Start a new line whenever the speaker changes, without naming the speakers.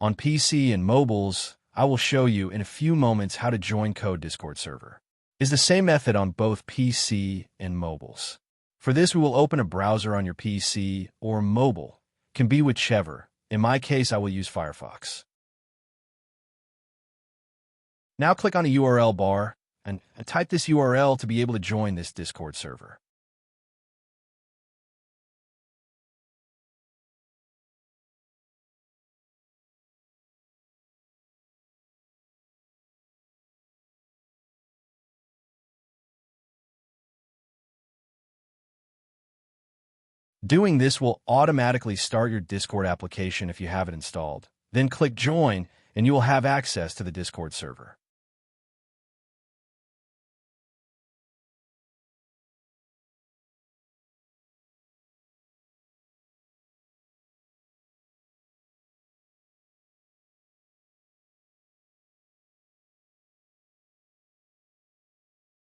On PC and mobiles, I will show you in a few moments how to join Code Discord server. It's the same method on both PC and mobiles. For this, we will open a browser on your PC or mobile. Can be whichever. In my case, I will use Firefox. Now click on the URL bar and type this URL to be able to join this Discord server. Doing this will automatically start your Discord application if you have it installed. Then click Join, and you will have access to the Discord server.